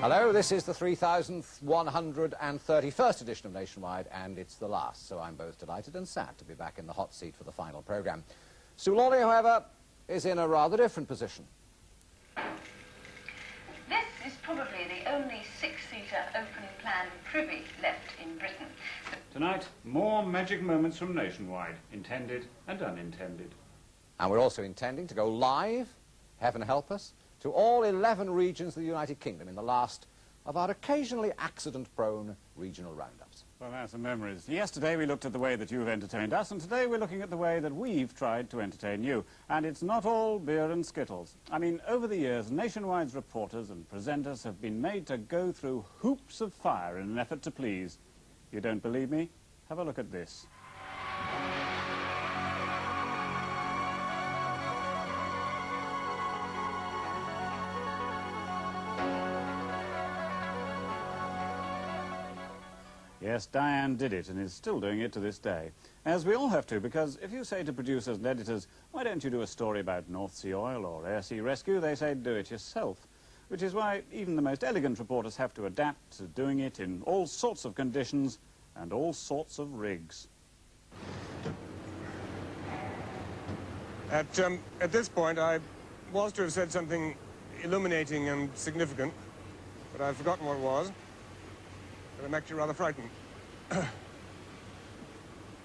Hello, this is the 3,131st edition of Nationwide, and it's the last, so I'm both delighted and sad to be back in the hot seat for the final programme. Sue Lawley, however, is in a rather different position. This is probably the only six-seater open-plan privy left in Britain. Tonight, more magic moments from Nationwide, intended and unintended. And we're also intending to go live, heaven help us, to all 11 regions of the United Kingdom in the last of our occasionally accident-prone regional roundups. Well, that's some memories. Yesterday we looked at the way that you've entertained us, and today we're looking at the way that we've tried to entertain you. And it's not all beer and skittles. I mean, over the years, Nationwide's reporters and presenters have been made to go through hoops of fire in an effort to please. You don't believe me? Have a look at this. Yes, Diane did it and is still doing it to this day. As we all have to, because if you say to producers and editors, why don't you do a story about North Sea oil or air sea rescue, they say do it yourself. Which is why even the most elegant reporters have to adapt to doing it in all sorts of conditions and all sorts of rigs. At this point, I was to have said something illuminating and significant, but I've forgotten what it was. But I'm actually rather frightened.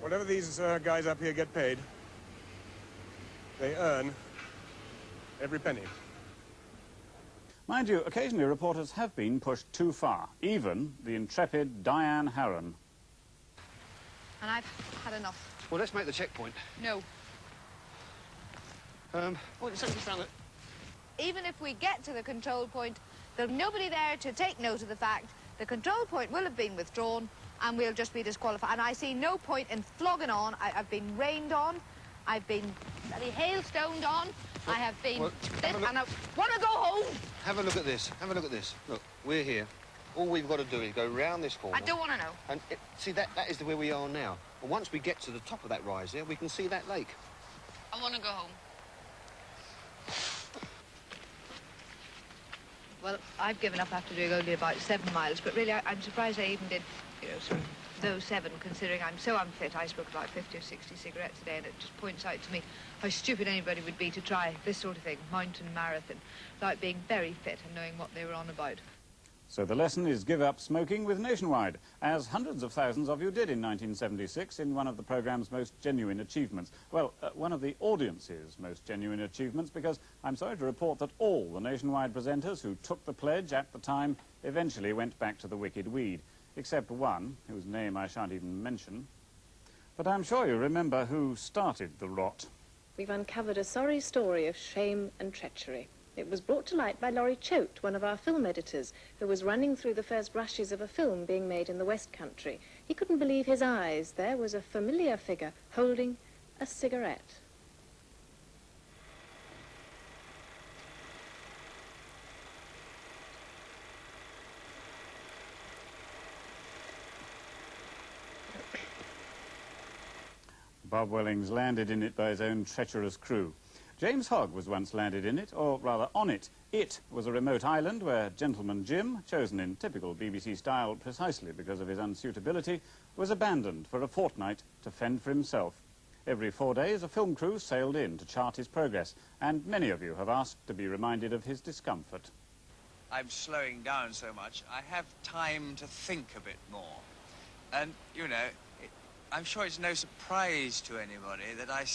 Whatever these guys up here get paid, they earn every penny. Mind you, occasionally reporters have been pushed too far, even the intrepid Diane Harron. And I've had enough. Well, let's make the checkpoint. No. Well, it's only found that... Even if we get to the control point, there'll be nobody there to take note of the fact the control point will have been withdrawn and we'll just be disqualified. And I see no point in flogging on. I've been rained on. I've been bloody hailstoned on. I have been this, and I want to go home. Have a look at this. Have a look at this. Look, we're here. All we've got to do is go round this corner. I don't want to know. And see, that is where we are now. And once we get to the top of that rise there, we can see that lake. I want to go home. Well, I've given up after doing only about 7 miles, but really I'm surprised I even did, you know, sort of those 7, considering I'm so unfit. I smoke about 50 or 60 cigarettes a day, and it just points out to me how stupid anybody would be to try this sort of thing, mountain marathon, without being very fit and knowing what they were on about. So the lesson is give up smoking with Nationwide, as hundreds of thousands of you did in 1976 in one of the programme's most genuine achievements. Well, one of the audience's most genuine achievements, because I'm sorry to report that all the Nationwide presenters who took the pledge at the time eventually went back to the wicked weed, except one, whose name I shan't even mention. But I'm sure you remember who started the rot. We've uncovered a sorry story of shame and treachery. It was brought to light by Laurie Choate, one of our film editors, who was running through the first rushes of a film being made in the West Country. He couldn't believe his eyes. There was a familiar figure holding a cigarette. Bob Wellings landed in it by his own treacherous crew. James Hogg was once landed in it, or rather on it. It was a remote island where Gentleman Jim, chosen in typical BBC style precisely because of his unsuitability, was abandoned for a fortnight to fend for himself. Every 4 days, a film crew sailed in to chart his progress, and many of you have asked to be reminded of his discomfort. I'm slowing down so much, I have time to think a bit more. And, you know, I'm sure it's no surprise to anybody that I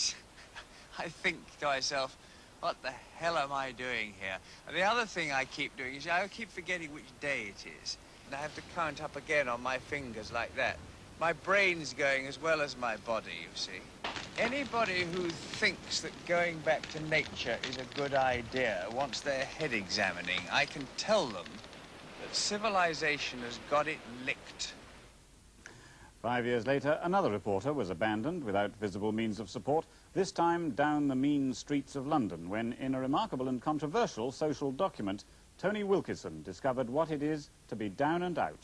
think to myself, what the hell am I doing here? And the other thing I keep doing is I keep forgetting which day it is. And I have to count up again on my fingers like that. My brain's going as well as my body, you see. Anybody who thinks that going back to nature is a good idea wants their head examining. I can tell them that civilization has got it licked. 5 years later, another reporter was abandoned without visible means of support, this time down the mean streets of London, when, in a remarkable and controversial social document, Tony Wilkinson discovered what it is to be down and out.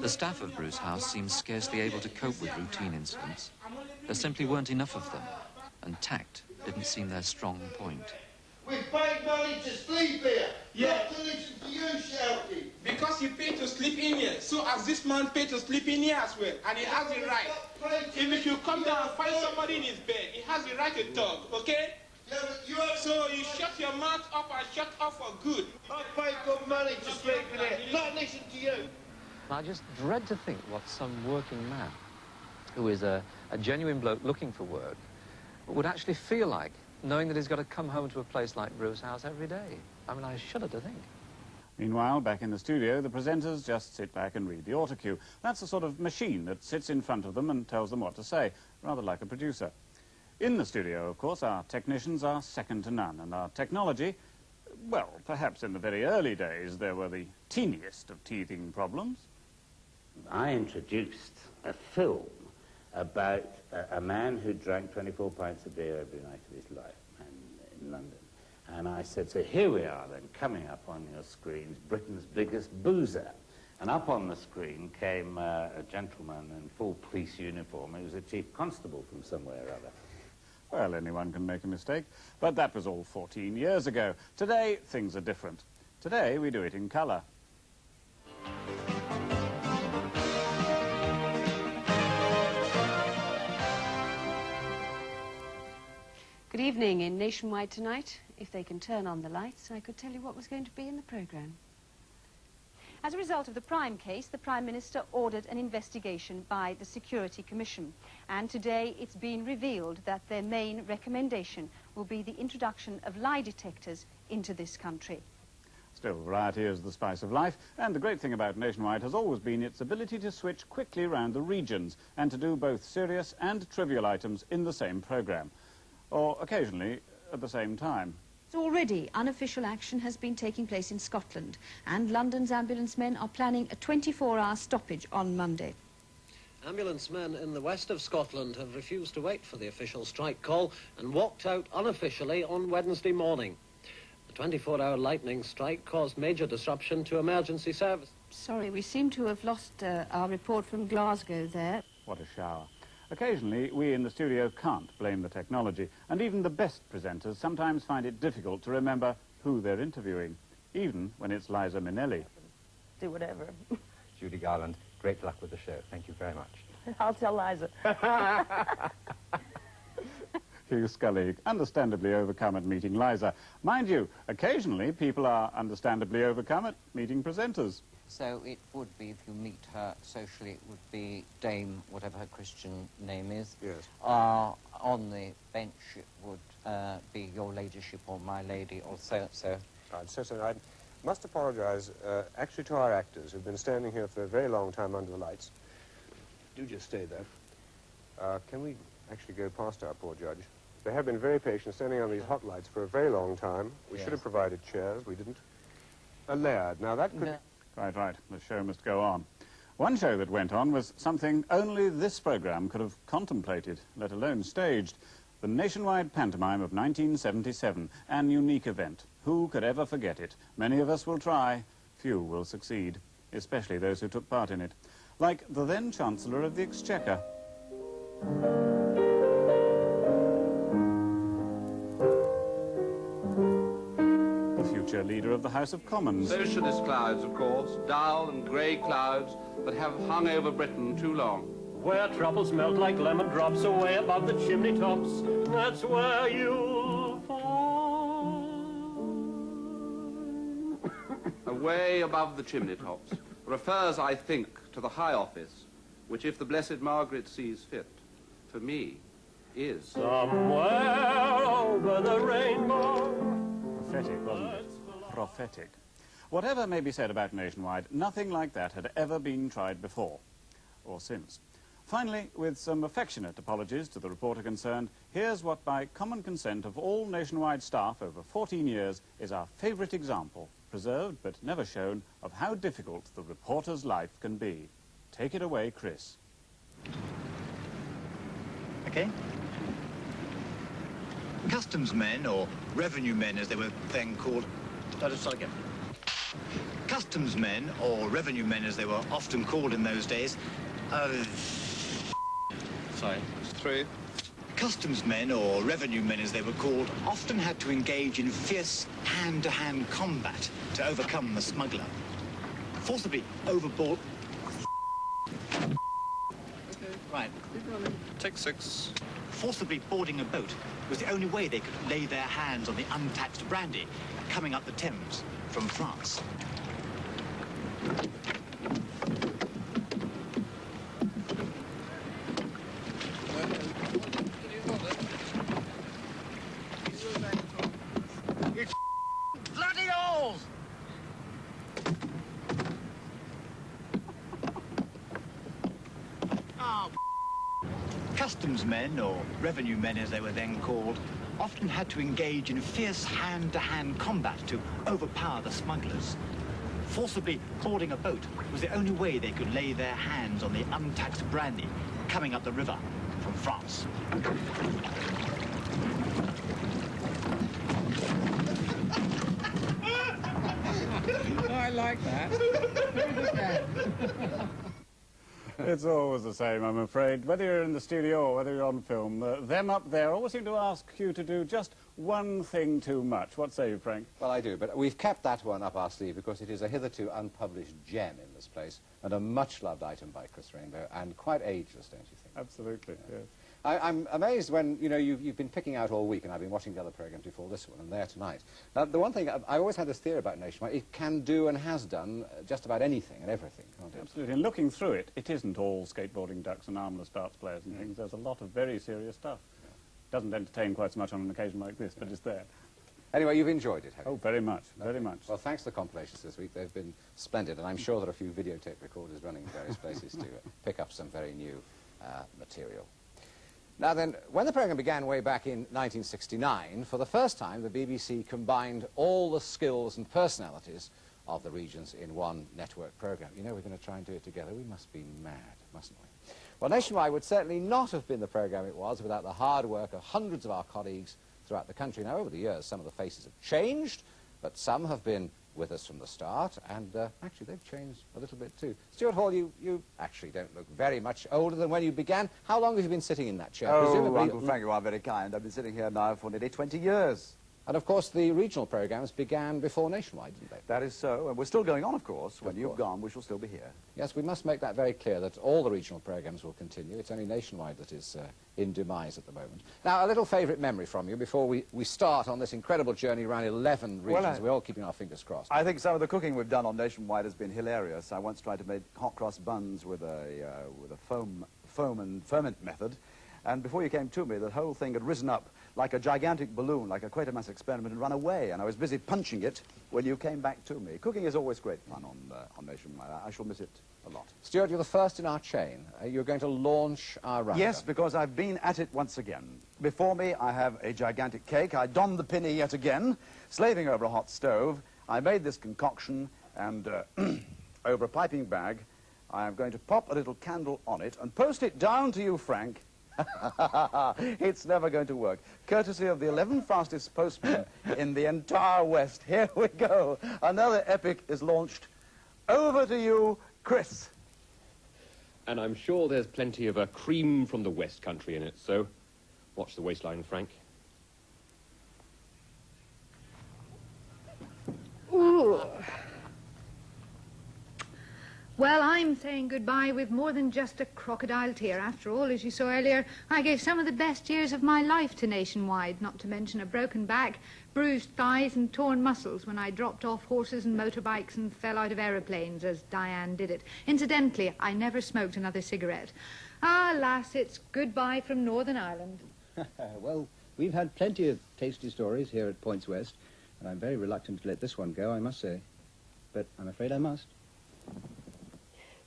The staff of Bruce House seemed scarcely able to cope with routine incidents. There simply weren't enough of them, and tact didn't seem their strong point. We paid money to sleep here, not to listen to you shout. this man paid to sleep in here as well, and he has the right. If he should come down and find somebody in his bed, he has the right to talk, okay? So you shut your mouth up and shut up for good. I paid good money to sleep in here, not listen to you. I just dread to think what some working man, who is a genuine bloke looking for work, would actually feel like, knowing that he's got to come home to a place like Bruce House every day. I mean, I shudder to think. Meanwhile, back in the studio, the presenters just sit back and read the autocue. That's a sort of machine that sits in front of them and tells them what to say, rather like a producer. In the studio, of course, our technicians are second to none, and our technology, well, perhaps in the very early days there were the teeniest of teething problems. I introduced a film about a man who drank 24 pints of beer every night of his life in London. And I said, so here we are then, coming up on your screens, Britain's biggest boozer. And up on the screen came a gentleman in full police uniform. He was a chief constable from somewhere or other. Well, anyone can make a mistake, but that was all 14 years ago. Today, things are different. Today, we do it in colour. Good evening. In Nationwide tonight, if they can turn on the lights, I could tell you what was going to be in the programme. As a result of the Prime case, the Prime Minister ordered an investigation by the Security Commission. And today it's been revealed that their main recommendation will be the introduction of lie detectors into this country. Still, variety is the spice of life, and the great thing about Nationwide has always been its ability to switch quickly around the regions and to do both serious and trivial items in the same programme, or occasionally at the same time. Already, unofficial action has been taking place in Scotland, and London's ambulance men are planning a 24-hour stoppage on Monday. Ambulance men in the west of Scotland have refused to wait for the official strike call and walked out unofficially on Wednesday morning. The 24-hour lightning strike caused major disruption to emergency service. Sorry, we seem to have lost our report from Glasgow there. What a shower. Occasionally, we in the studio can't blame the technology, and even the best presenters sometimes find it difficult to remember who they're interviewing, even when it's Liza Minnelli. Do whatever. Judy Garland, great luck with the show. Thank you very much. I'll tell Liza. Hugh Scully, understandably overcome at meeting Liza. Mind you, occasionally people are understandably overcome at meeting presenters. So it would be, if you meet her socially, it would be Dame, whatever her Christian name is. Yes. On the bench it would be your ladyship or my lady or so-so. I must apologise, actually, to our actors who've been standing here for a very long time under the lights. Do just stay there. Can we actually go past our poor judge? They have been very patient, standing on these hot lights for a very long time. We should have provided chairs. We didn't. A laird. Now, that could... No. Right. The show must go on. One show that went on was something only this programme could have contemplated, let alone staged. The Nationwide Pantomime of 1977, an unique event. Who could ever forget it? Many of us will try, few will succeed, especially those who took part in it. Like the then Chancellor of the Exchequer. Future leader of the House of Commons. Socialist clouds, of course, dull and grey clouds that have hung over Britain too long. Where troubles melt like lemon drops away above the chimney tops, that's where you'll find. Away above the chimney tops refers, I think, to the High Office, which, if the Blessed Margaret sees fit, for me, is... Somewhere over the rainbow. Prophetic, wasn't it? Prophetic. Whatever may be said about Nationwide, nothing like that had ever been tried before, or since. Finally, with some affectionate apologies to the reporter concerned, here's what, by common consent of all Nationwide staff over 14 years, is our favourite example, preserved but never shown, of how difficult the reporter's life can be. Take it away, Chris. Okay. Customs men, or revenue men as they were then called... I'll just start again. Customs men, or revenue men as they were often called in those days... Sorry. Three. Customs men, or revenue men as they were called, often had to engage in fierce hand-to-hand combat to overcome the smuggler. Forcibly overboard... Right. Take 6. Forcibly boarding a boat was the only way they could lay their hands on the untaxed brandy coming up the Thames from France. It's bloody holes! Oh, customs men, or revenue men as they were then called, often had to engage in fierce hand-to-hand combat to overpower the smugglers. Forcibly boarding a boat was the only way they could lay their hands on the untaxed brandy coming up the river from France. I like that. It's always the same, I'm afraid. Whether you're in the studio or whether you're on film, them up there always seem to ask you to do just one thing too much. What say you, Frank? Well, I do, but we've kept that one up our sleeve because it is a hitherto unpublished gem in this place and a much-loved item by Chris Rainbow, and quite ageless, don't you think? Absolutely, yes. I'm amazed when, you know, you've been picking out all week, and I've been watching the other programmes before this one, and there tonight. The one thing, I always had this theory about Nationwide, it can do and has done just about anything and everything, can't it? Absolutely, and looking through it, it isn't all skateboarding ducks and armless darts players and things. There's a lot of very serious stuff. Doesn't entertain quite so much on an occasion like this, but it's there. Anyway, you've enjoyed it, haven't you? Oh, very much, very much. Well, thanks to the compilations this week. They've been splendid, and I'm sure there are a few videotape recorders running in various places to pick up some very new material. Now then, when the programme began way back in 1969, for the first time the BBC combined all the skills and personalities of the regions in one network programme. You know, we're going to try and do it together. We must be mad, mustn't we? Well, Nationwide would certainly not have been the programme it was without the hard work of hundreds of our colleagues throughout the country. Now, over the years, some of the faces have changed, but some have been with us from the start, and actually they've changed a little bit too. Stuart Hall, you actually don't look very much older than when you began. How long have you been sitting in that chair? Oh, Uncle Frank, you are very kind. I've been sitting here now for nearly 20 years. And of course the regional programmes began before Nationwide, didn't they? That is so, and we're still going on, of course. When you've gone, we shall still be here. Yes, we must make that very clear, that all the regional programmes will continue. It's only Nationwide that is in demise at the moment. Now, a little favourite memory from you before we start on this incredible journey around 11 regions. Well, we're all keeping our fingers crossed. I think some of the cooking we've done on Nationwide has been hilarious. I once tried to make hot cross buns with a foam and ferment method, and before you came to me, the whole thing had risen up like a gigantic balloon, like a Quatermass experiment, and run away, and I was busy punching it when you came back to me. Cooking is always great fun on Nationwide. I shall miss it a lot. Stuart, you're the first in our chain. You're going to launch our roundup. Yes, because I've been at it once again. Before me, I have a gigantic cake. I donned the pinny yet again, slaving over a hot stove. I made this concoction, and over a piping bag, I am going to pop a little candle on it and post it down to you, Frank. It's never going to work. Courtesy of the 11 fastest postmen in the entire West. Here we go. Another epic is launched. Over to you, Chris. And I'm sure there's plenty of cream from the West Country in it, so watch the waistline, Frank. Ooh. Well, I'm saying goodbye with more than just a crocodile tear. After all, as you saw earlier, I gave some of the best years of my life to Nationwide, not to mention a broken back, bruised thighs and torn muscles when I dropped off horses and motorbikes and fell out of aeroplanes, as Diane did it. Incidentally, I never smoked another cigarette. Ah, lass, it's goodbye from Northern Ireland. Well, we've had plenty of tasty stories here at Points West, and I'm very reluctant to let this one go, I must say. But I'm afraid I must.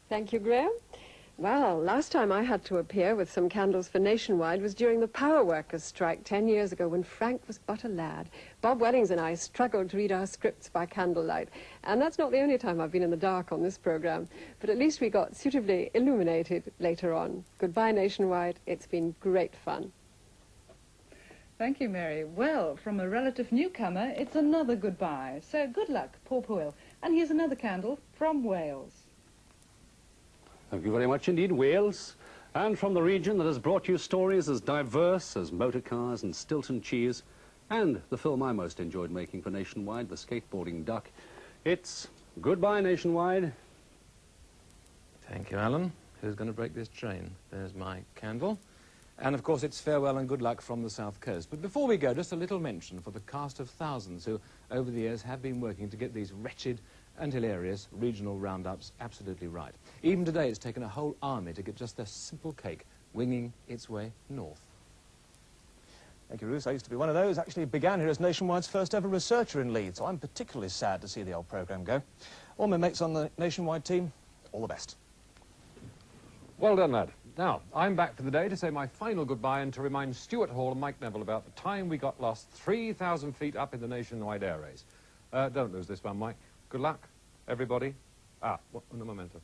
Thank you, Graham. Well, last time I had to appear with some candles for Nationwide was during the power workers' strike 10 years ago when Frank was but a lad. Bob Weddings and I struggled to read our scripts by candlelight. And that's not the only time I've been in the dark on this programme. But at least we got suitably illuminated later on. Goodbye, Nationwide. It's been great fun. Thank you, Mary. Well, from a relative newcomer, it's another goodbye. So good luck, poor Will. And here's another candle from Wales. Thank you very much indeed, Wales. And from the region that has brought you stories as diverse as motor cars and Stilton cheese, and the film I most enjoyed making for Nationwide, The Skateboarding Duck, it's goodbye, Nationwide. Thank you, Alan. who's going to break this train. There's my candle. And, of course, it's farewell and good luck from the South Coast. But before we go, just a little mention for the cast of thousands who, over the years, have been working to get these wretched and hilarious regional roundups absolutely right. Even today, it's taken a whole army to get just a simple cake winging its way north. Thank you, Ruth. I used to be one of those. Actually began here as Nationwide's first ever researcher in Leeds, so I'm particularly sad to see the old programme go. All my mates on the Nationwide team, all the best. Well done, lad. Now, I'm back for the day to say my final goodbye and to remind Stuart Hall and Mike Neville about the time we got lost 3,000 feet up in the Nationwide air race. Don't lose this one, Mike. Good luck, everybody. Un momento.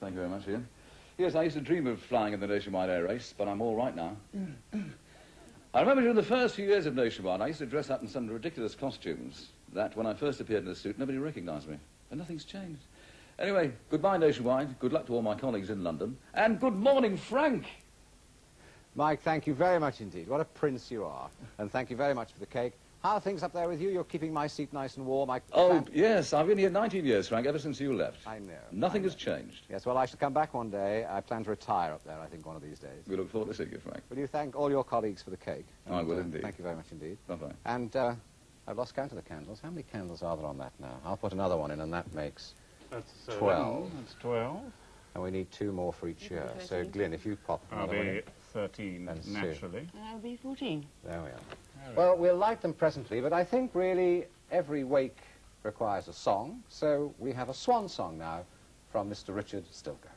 Thank you very much, Ian. Yes, I used to dream of flying in the Nationwide air race, but I'm all right now. I remember during the first few years of Nationwide, I used to dress up in some ridiculous costumes that, when I first appeared in a suit, nobody recognised me. And nothing's changed. Anyway, goodbye, Nationwide. Good luck to all my colleagues in London. And good morning, Frank. Mike, thank you very much indeed. What a prince you are. And thank you very much for the cake. How are things up there with you? You're keeping my seat nice and warm. Oh, yes. I've been here 19 years, Frank, ever since you left. I know. Nothing has changed. Yes, well, I shall come back one day. I plan to retire up there, I think, one of these days. We look forward to seeing you, Frank. Will you thank all your colleagues for the cake? I will indeed. Thank you very much indeed. Bye-bye. And I've lost count of the candles. How many candles are there on that now? I'll put another one in, and that makes... That's 12. That's 12. And we need 2 more for each year. So, Glyn, if you pop another one in. 13, naturally. I'll be 14. There we are. Well, we'll light them presently, but I think really every wake requires a song, so we have a swan song now from Mr. Richard Stilker.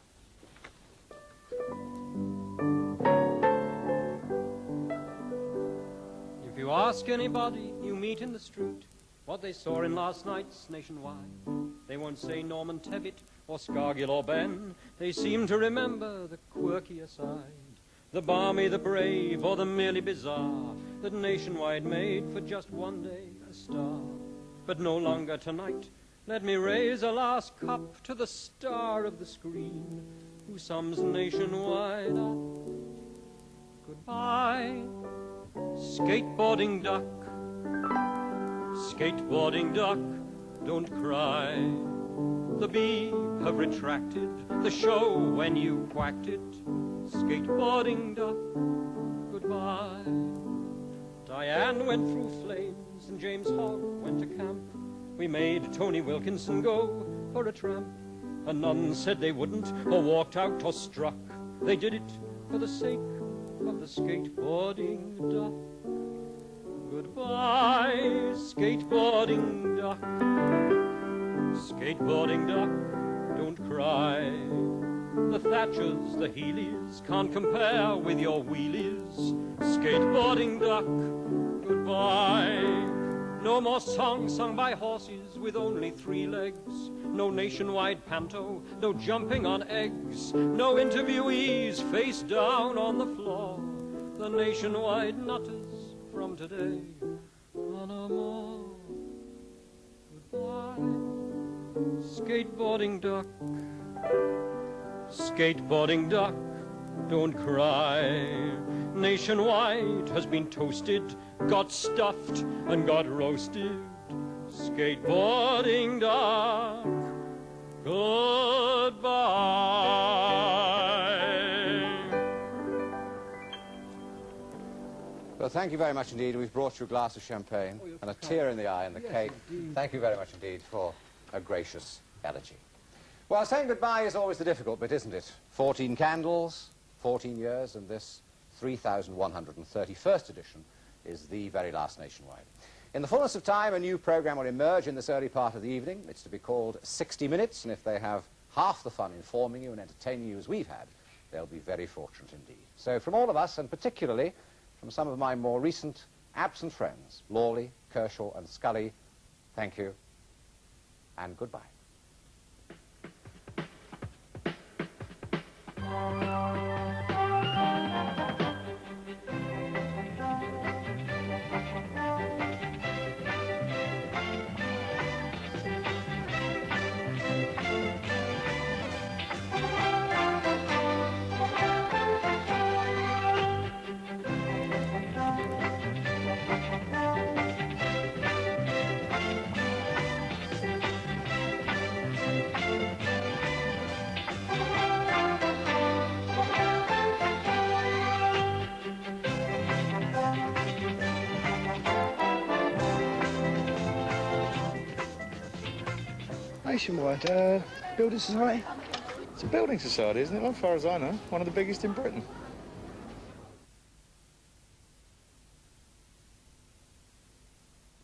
If you ask anybody you meet in the street what they saw in last night's Nationwide, they won't say Norman Tevitt or Scargill or Ben. They seem to remember the quirky aside, the balmy, the brave, or the merely bizarre that Nationwide made for just one day a star. But no longer tonight. Let me raise a last cup to the star of the screen who sums Nationwide up. Goodbye, skateboarding duck. Skateboarding duck, don't cry. The bee have retracted the show when you quacked it. Skateboarding duck, goodbye. Diane went through flames and James Hogg went to camp. We made Tony Wilkinson go for a tramp. And none said they wouldn't, or walked out or struck. They did it for the sake of the skateboarding duck. Goodbye, skateboarding duck. Skateboarding duck, don't cry. The Thatchers, the Healy's can't compare with your wheelies. Skateboarding duck, goodbye. No more songs sung by horses with only 3 legs. No Nationwide panto, no jumping on eggs. No interviewees face down on the floor. The Nationwide nutters from today are no more. Goodbye, skateboarding duck. Skateboarding duck, don't cry. Nationwide has been toasted, got stuffed, and got roasted. Skateboarding duck, goodbye. Well, thank you very much indeed. We've brought you a glass of champagne and a tear in the eye and the cake. Indeed. Thank you very much indeed for a gracious elegy. Well, saying goodbye is always the difficult bit, isn't it? 14 candles, 14 years, and this 3,131st edition is the very last Nationwide. In the fullness of time, a new programme will emerge in this early part of the evening. It's to be called 60 Minutes, and if they have half the fun informing you and entertaining you as we've had, they'll be very fortunate indeed. So from all of us, and particularly from some of my more recent absent friends, Lawley, Kershaw and Scully, thank you and goodbye. Nationwide, building society? It's a building society, isn't it? As far as I know, one of the biggest in Britain.